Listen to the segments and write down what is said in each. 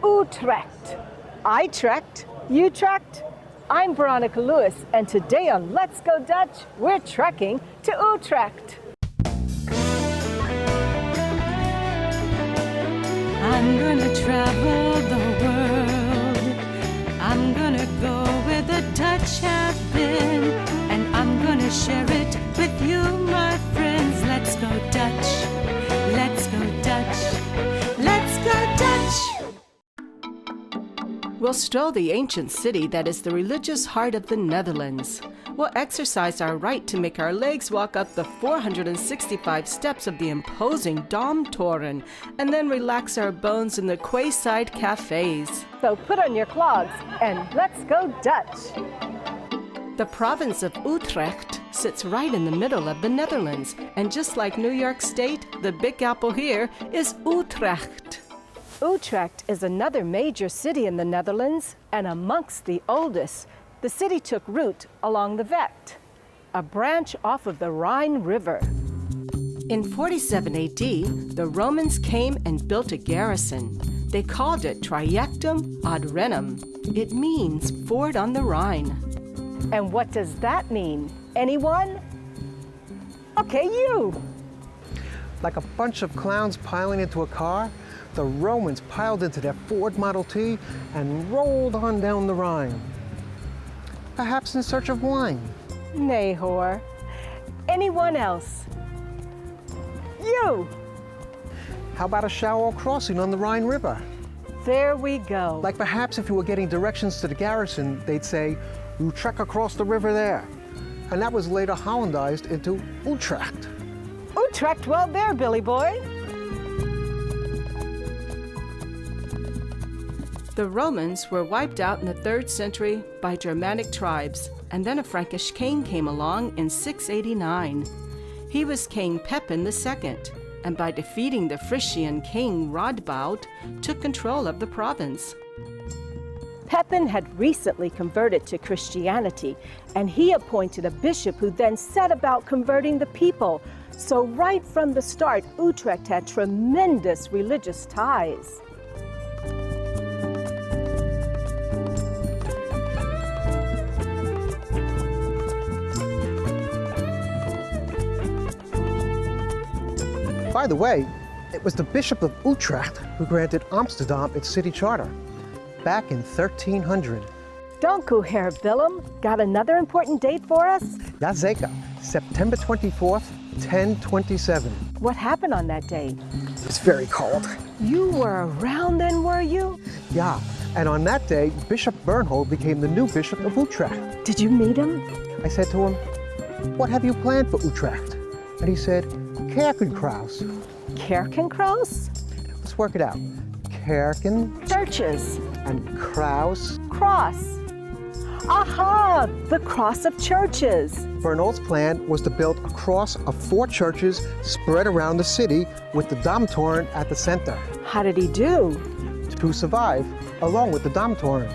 Utrecht. I trekked, you trekked. I'm Veronica Lewis, and today on Let's Go Dutch, we're trekking to Utrecht. I'm gonna travel the world. I'm gonna go where the Dutch have been, and I'm gonna share it with you, my friends. Let's go Dutch. Let's go Dutch. Let's go Dutch. We'll stroll the ancient city that is the religious heart of the Netherlands. We'll exercise our right to make our legs walk up the 465 steps of the imposing toren, and then relax our bones in the quayside cafes. So put on your clogs and let's go Dutch. The province of Utrecht sits right in the middle of the Netherlands, and just like New York State, the Big Apple here is Utrecht. Utrecht is another major city in the Netherlands and amongst the oldest. The city took root along the Vecht, a branch off of the Rhine River. In 47 AD, the Romans came and built a garrison. They called it Trajectum ad Rhenum. It means ford on the Rhine. And what does that mean? Anyone? Okay, you. Like a bunch of clowns piling into a car, the Romans piled into their Ford Model T and rolled on down the Rhine. Perhaps in search of wine. Nay, whore. Anyone else? You. How about a shallow crossing on the Rhine River? There we go. Like perhaps if you were getting directions to the garrison, they'd say, "You trek across the river there." And that was later Hollandized into Utrecht. Utrecht, well there, Billy boy. The Romans were wiped out in the 3rd century by Germanic tribes, and then a Frankish king came along in 689. He was King Pepin II, and by defeating the Frisian king Radboud, took control of the province. Pepin had recently converted to Christianity, and he appointed a bishop who then set about converting the people. So right from the start, Utrecht had tremendous religious ties. By the way, it was the Bishop of Utrecht who granted Amsterdam its city charter back in 1300. Dank u, Herr Willem. Got another important date for us? Jazeker, September 24th, 1027. What happened on that day? It's very cold. You were around then, were you? Yeah, and on that day, Bishop Bernhold became the new Bishop of Utrecht. Did you meet him? I said to him, "What have you planned for Utrecht?" And he said, "Kerkenkraus." Kerkenkraus? Let's work it out. Kerken Churches. and Kraus. Cross. Aha! The cross of churches. Bernhold's plan was to build a cross of 4 churches spread around the city with the Domtoren at the center How did he do? to survive along with the Domtoren.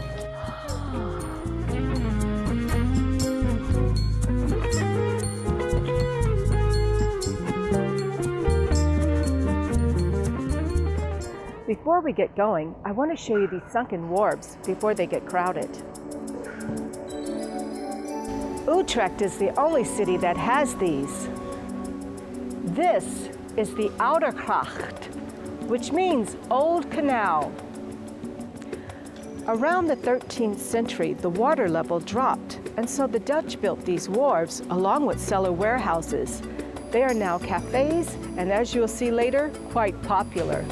Before we get going, I want to show you these sunken wharves before they get crowded. Utrecht is the only city that has these. This is the Oudergracht, which means Old Canal. Around the 13th century, the water level dropped, and so the Dutch built these wharves along with cellar warehouses. They are now cafes, and as you'll see later, quite popular.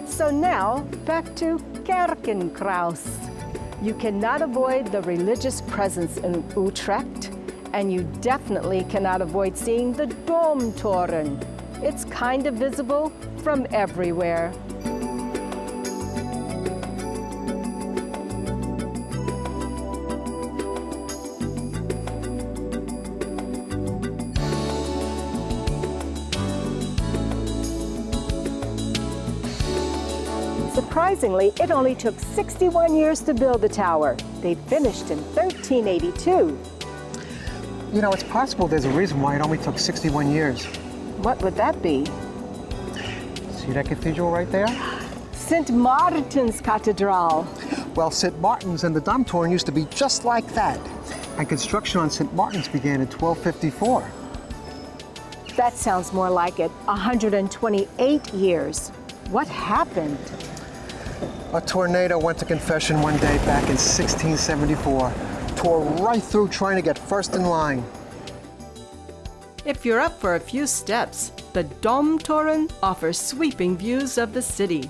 So now, back to Kerkenkraus. You cannot avoid the religious presence in Utrecht, and you definitely cannot avoid seeing the Domtoren. It's kind of visible from everywhere. Surprisingly, it only took 61 years to build the tower. They finished in 1382. You know, it's possible there's a reason why it only took 61 years. What would that be? See that cathedral right there? St. Martin's Cathedral. Well, St. Martin's and the Domtoren used to be just like that. And construction on St. Martin's began in 1254. That sounds more like it. 128 years. What happened? A tornado went to confession one day back in 1674. Tore right through trying to get first in line. If you're up for a few steps, the Domtoren offers sweeping views of the city.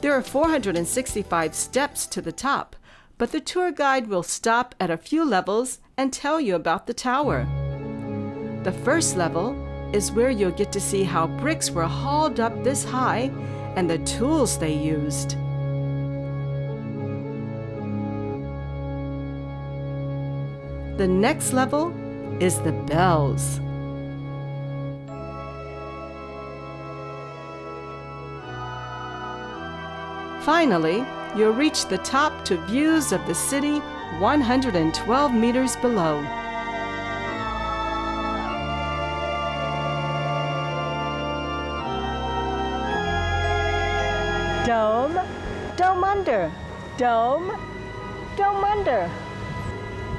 There are 465 steps to the top, but the tour guide will stop at a few levels and tell you about the tower. The first level is where you'll get to see how bricks were hauled up this high and the tools they used. The next level is the bells. Finally, you'll reach the top to views of the city 112 meters below. Dome, dome under, dome, dome under,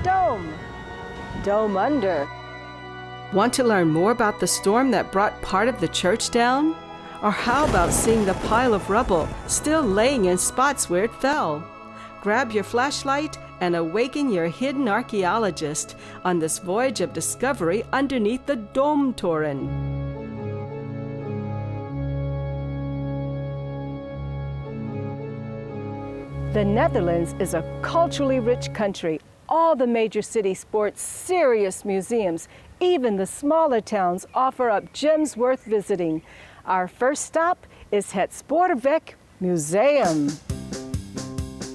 dome, dome under. Want to learn more about the storm that brought part of the church down? Or how about seeing the pile of rubble still laying in spots where it fell? Grab your flashlight and awaken your hidden archaeologist on this voyage of discovery underneath the Domtoren. The Netherlands is a culturally rich country. All the major cities sport serious museums. Even the smaller towns offer up gems worth visiting. Our first stop is Het Spoorweg Museum.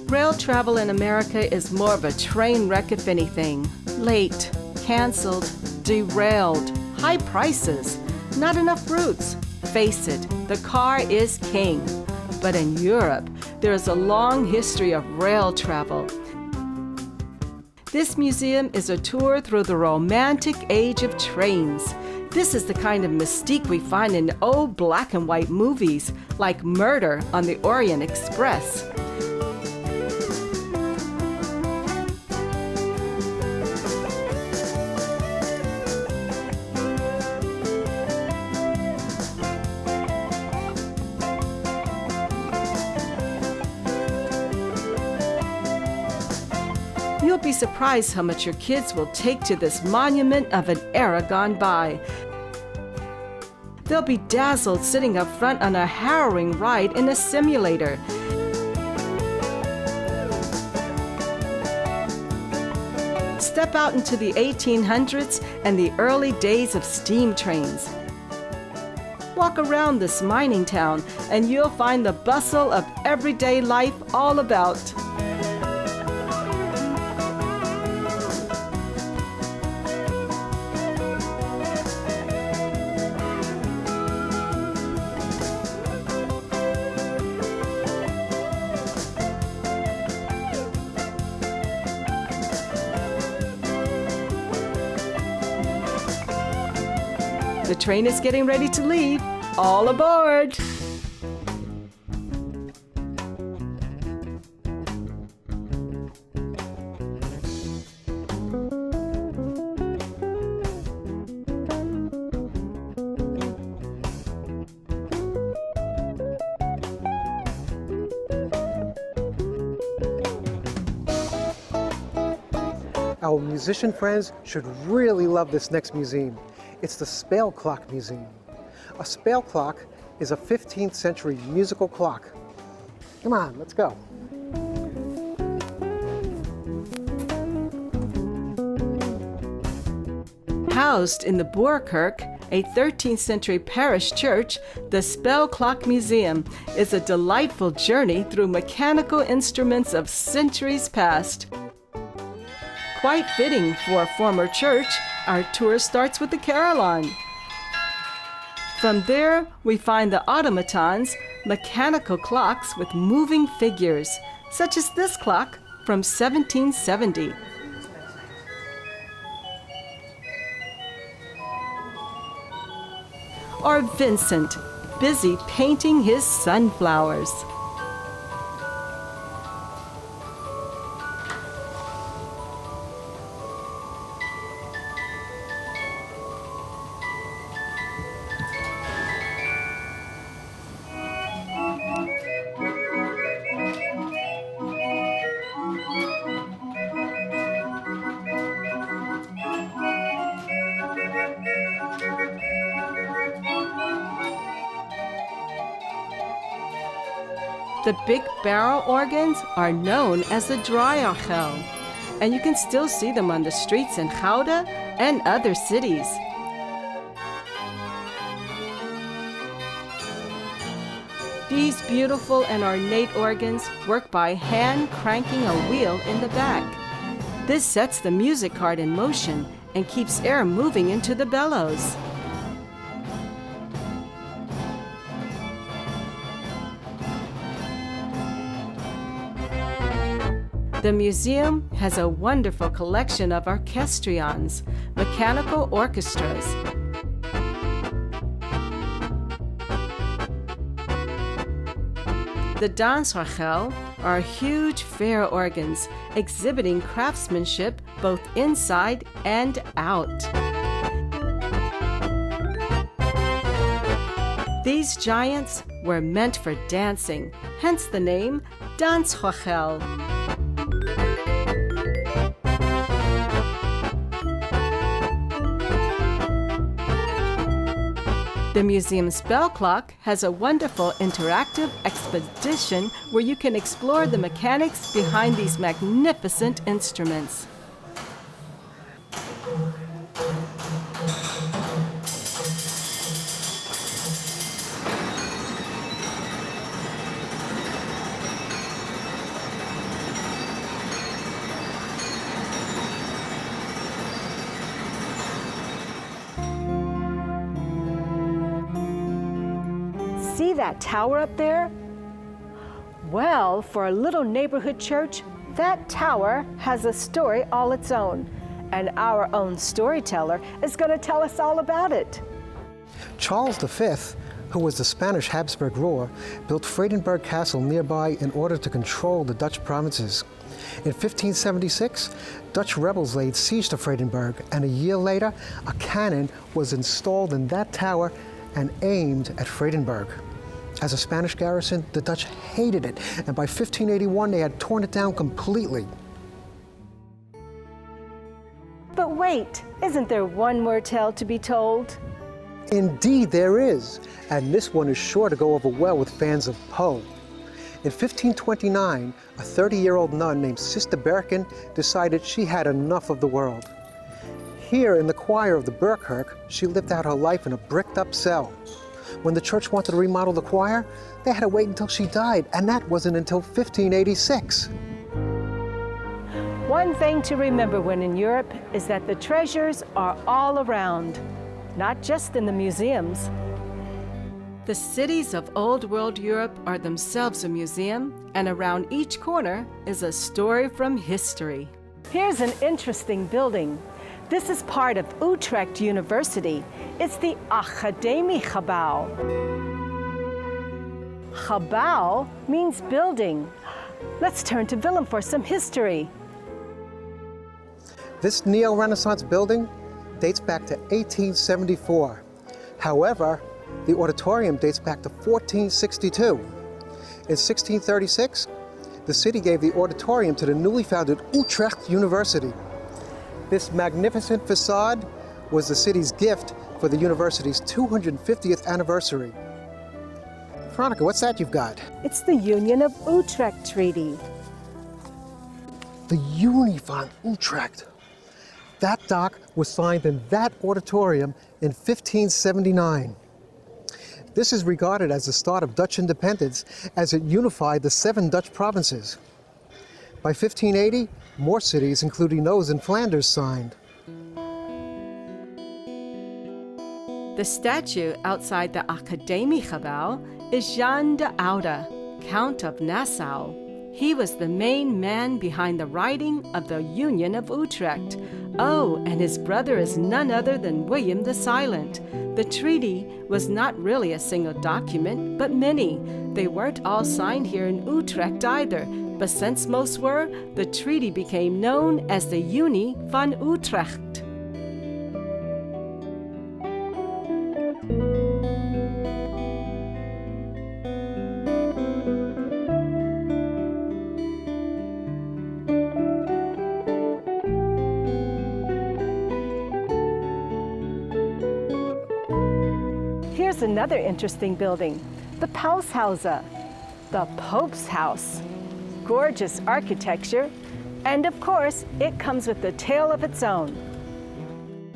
Rail travel in America is more of a train wreck if anything. Late, canceled, derailed, high prices, not enough routes. Face it, the car is king. But in Europe, there is a long history of rail travel. This museum is a tour through the romantic age of trains. This is the kind of mystique we find in old black and white movies, like Murder on the Orient Express. You'll be surprised how much your kids will take to this monument of an era gone by. They'll be dazzled sitting up front on a harrowing ride in a simulator. Step out into the 1800s and the early days of steam trains. Walk around this mining town and you'll find the bustle of everyday life all about. The train is getting ready to leave. All aboard! Our musician friends should really love this next museum. It's the Spale Clock Museum. A Spale clock is a 15th century musical clock. Come on, let's go. Housed in the Boerkerk, a 13th century parish church, the Spale Clock Museum is a delightful journey through mechanical instruments of centuries past. Quite fitting for a former church, our tour starts with the carillon. From there, we find the automatons, mechanical clocks with moving figures, such as this clock from 1770. or Vincent, busy painting his sunflowers. The big barrel organs are known as the dry orgel, and you can still see them on the streets in Gouda and other cities. These beautiful and ornate organs work by hand cranking a wheel in the back. This sets the music cart in motion and keeps air moving into the bellows. The museum has a wonderful collection of orchestrions, mechanical orchestras. The dansorgel are huge fair organs exhibiting craftsmanship both inside and out. These giants were meant for dancing, hence the name dansorgel. The museum's bell clock has a wonderful interactive expedition where you can explore the mechanics behind these magnificent instruments. See that tower up there? Well, for a little neighborhood church, that tower has a story all its own, and our own storyteller is going to tell us all about it. Charles V, who was the Spanish Habsburg ruler, built Vredenburg Castle nearby in order to control the Dutch provinces. In 1576, Dutch rebels laid siege to Vredenburg, and a year later, a cannon was installed in that tower and aimed at Vredenburg. As a Spanish garrison, the Dutch hated it, and by 1581 they had torn it down completely. But wait, isn't there one more tale to be told? Indeed there is, and this one is sure to go over well with fans of Poe. In 1529, a 30-year-old nun named Sister Berken decided she had enough of the world. Here in the choir of the Burgkerk, she lived out her life in a bricked-up cell. When the church wanted to remodel the choir, they had to wait until she died, and that wasn't until 1586. One thing to remember when in Europe is that the treasures are all around, not just in the museums. The cities of Old World Europe are themselves a museum, and around each corner is a story from history. Here's an interesting building. This is part of Utrecht University. It's the Academiegebouw. Gebouw means building. Let's turn to Willem for some history. This neo-Renaissance building dates back to 1874. However, the auditorium dates back to 1462. In 1636, the city gave the auditorium to the newly founded Utrecht University. This magnificent facade was the city's gift for the university's 250th anniversary. Veronica, what's that you've got? It's the Union of Utrecht Treaty. The Unie van Utrecht. That doc was signed in that auditorium in 1579. This is regarded as the start of Dutch independence as it unified the 7 Dutch provinces. By 1580, more cities, including those in Flanders, signed. The statue outside the Academiegebouw is Jan de Oude, Count of Nassau. He was the main man behind the writing of the Union of Utrecht. Oh, and his brother is none other than William the Silent, The treaty was not really a single document, but many. They weren't all signed here in Utrecht either, but since most were, the treaty became known as the Unie van Utrecht. Here's another interesting building, the Paushaus, the Pope's house. Gorgeous architecture, and of course, it comes with a tale of its own.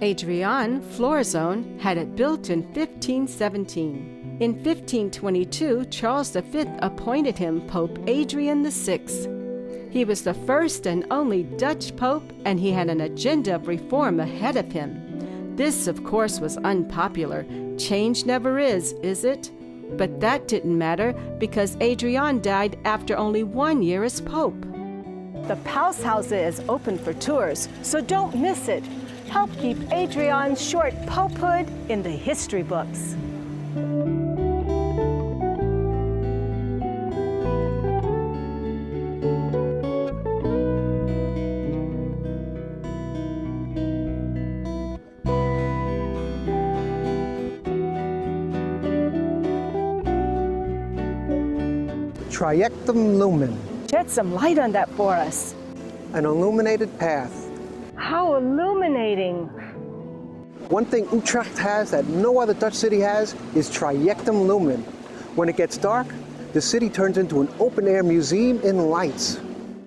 Adrian Florizone had it built in 1517. In 1522, Charles V appointed him Pope Adrian VI. He was the first and only Dutch pope, and he had an agenda of reform ahead of him. This, of course, was unpopular. Change never is it? But that didn't matter because Adrian died after only 1 year as pope. The Paushaus is open for tours, so don't miss it. Help keep Adrian's short popehood in the history books. Trajectum lumen, Shed some light on that for us. an illuminated path. How illuminating. One thing Utrecht has that no other Dutch city has is trajectum lumen. When it gets dark, the city turns into an open-air museum in lights.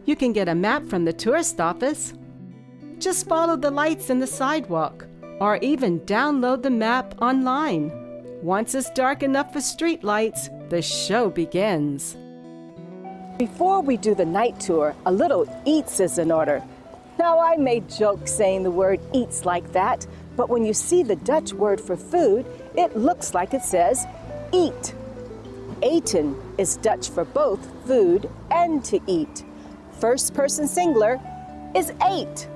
You can get a map from the tourist office. Just follow the lights in the sidewalk, or even download the map online. Once it's dark enough for street lights, the show begins. Before we do the night tour, a little eats is in order. Now, I may joke saying the word eats like that, but when you see the Dutch word for food, it looks like it says eat. Eten is Dutch for both food and to eat. First person singular is ate.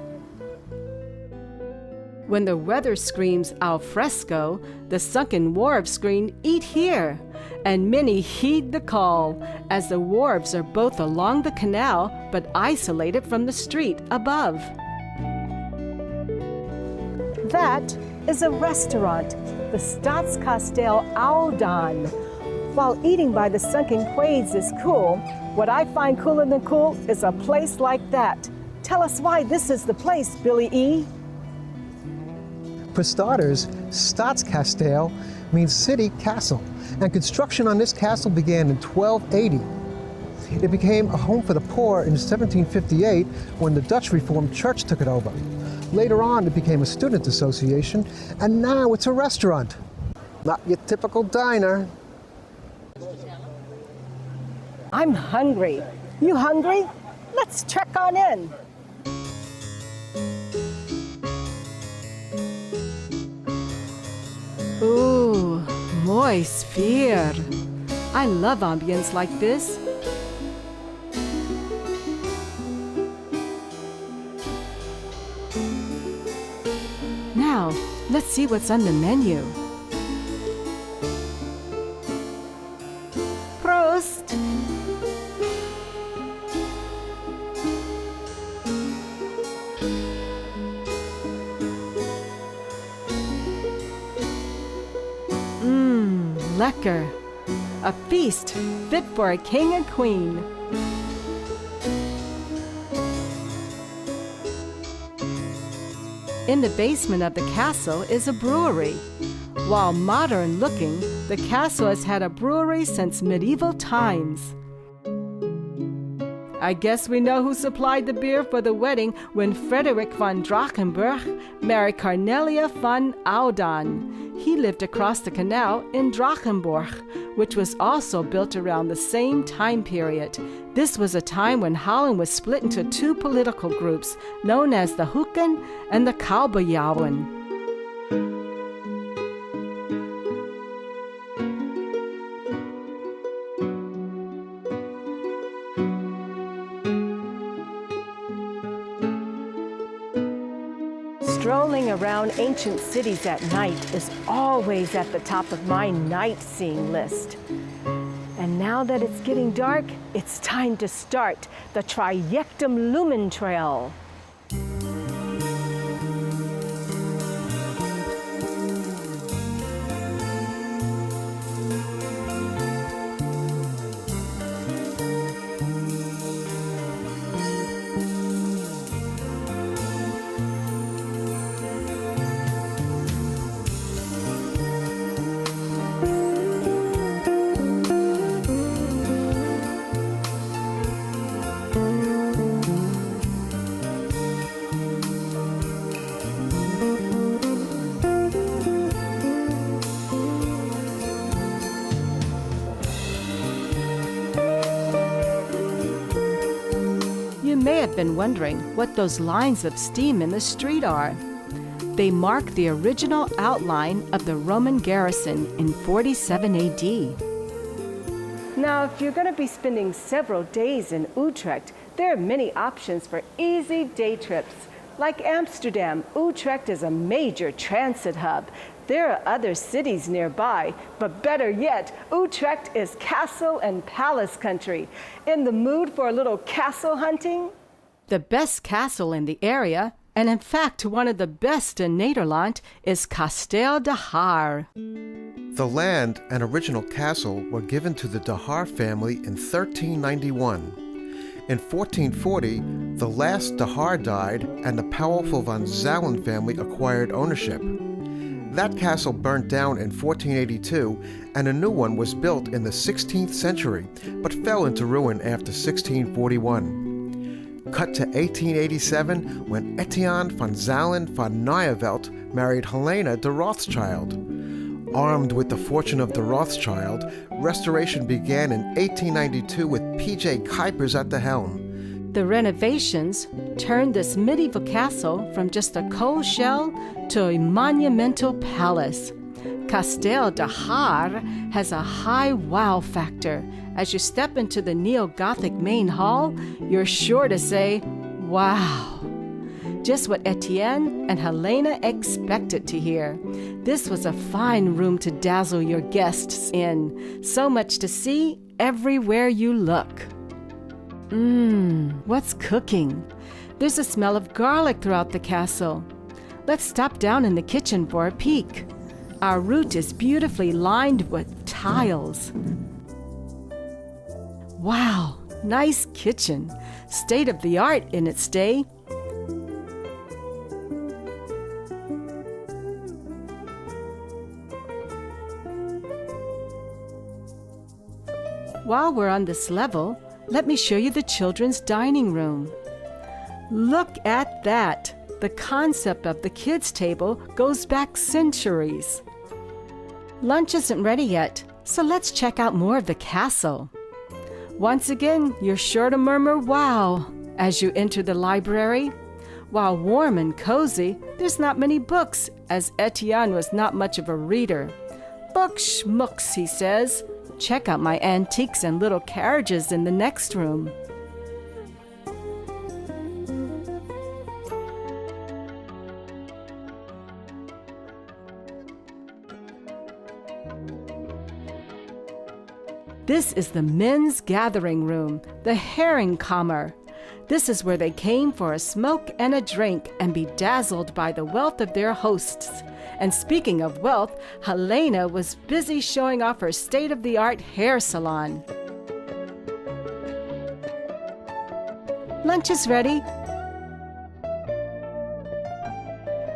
When the weather screams al fresco, the sunken wharves scream eat here. And many heed the call, as the wharves are both along the canal but isolated from the street above. That is a restaurant, the Stadskasteel Oudaan. While eating by the sunken quays is cool, what I find cooler than cool is a place like that. Tell us why this is the place, Billy E. For starters, Stadskasteel means city castle, and construction on this castle began in 1280. It became a home for the poor in 1758 when the Dutch Reformed Church took it over. Later on, it became a student association, and now it's a restaurant. Not your typical diner. I'm hungry. You hungry? Let's trek on in. Ooh, moist sphere. I love ambience like this. Now, let's see what's on the menu. Prost! Lekker. A feast fit for a king and queen. In the basement of the castle is a brewery. While modern looking, the castle has had a brewery since medieval times. I guess we know who supplied the beer for the wedding when Frederick van Drachenburg married Cornelia van Oudaan. He lived across the canal in Drachenborg, which was also built around the same time period. This was a time when Holland was split into two political groups, known as the Hoeken and the Kabeljauwen. Strolling Driving around ancient cities at night is always at the top of my night-seeing list. And now that it's getting dark, it's time to start the Trajectum Lumen Trail. You may have been wondering what those lines of steam in the street are. They mark the original outline of the Roman garrison in 47 AD. Now, if you're going to be spending several days in Utrecht, there are many options for easy day trips. Like Amsterdam, Utrecht is a major transit hub. There are other cities nearby, but better yet, Utrecht is castle and palace country. In the mood for a little castle hunting? The best castle in the area, and in fact one of the best in Nederland, is Kasteel de Haar. The land and original castle were given to the De Haar family in 1391. In 1440, the last De Haar died and the powerful von Zalen family acquired ownership. That castle burnt down in 1482 and a new one was built in the 16th century but fell into ruin after 1641. Cut to 1887 when Etienne von Zalen von Nieuwelt married Helena de Rothschild. Armed with the fortune of the Rothschild, restoration began in 1892 with P.J. Kuipers at the helm. The renovations turned this medieval castle from just a coal shell to a monumental palace. Kasteel de Haar has a high wow factor. As you step into the neo-Gothic main hall, you're sure to say, wow. Just what Etienne and Helena expected to hear. This was a fine room to dazzle your guests in. So much to see everywhere you look. What's cooking? There's a smell of garlic throughout the castle. Let's stop down in the kitchen for a peek. Our route is beautifully lined with tiles. Wow, nice kitchen. State of the art in its day. While we're on this level, let me show you the children's dining room. Look at that! The concept of the kids' table goes back centuries. Lunch isn't ready yet, so let's check out more of the castle. Once again, you're sure to murmur wow as you enter the library. While warm and cozy, there's not many books, as Etienne was not much of a reader. Book schmooks, he says. Check out my antiques and little carriages in the next room. This is the men's gathering room, the Herringkamer. This is where they came for a smoke and a drink and be dazzled by the wealth of their hosts. And speaking of wealth, Helena was busy showing off her state-of-the-art hair salon. Lunch is ready.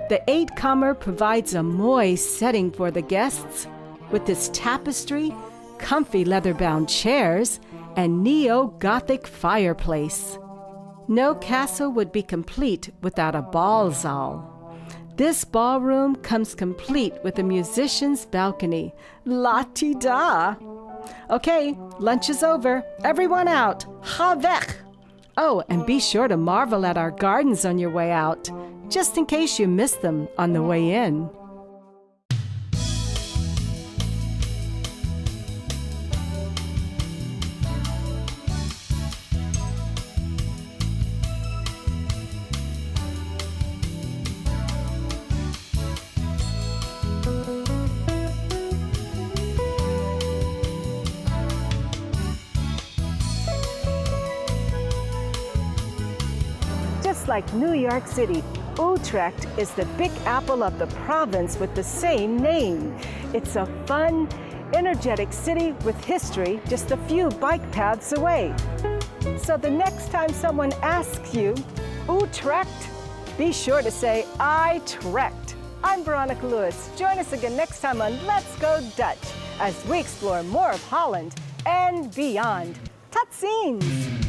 The Eetkamer provides a moist setting for the guests with its tapestry, comfy leather-bound chairs, and neo-Gothic fireplace. No castle would be complete without a ballsaal. This ballroom comes complete with a musician's balcony. La-ti-da! Okay, lunch is over. Everyone out. Ha weg! Oh, and be sure to marvel at our gardens on your way out, just in case you missed them on the way in. like New York City, Utrecht is the big apple of the province with the same name. It's a fun, energetic city with history just a few bike paths away. So the next time someone asks you, Utrecht, be sure to say, I trekked. I'm Veronica Lewis. Join us again next time on Let's Go Dutch as we explore more of Holland and beyond. Tot ziens!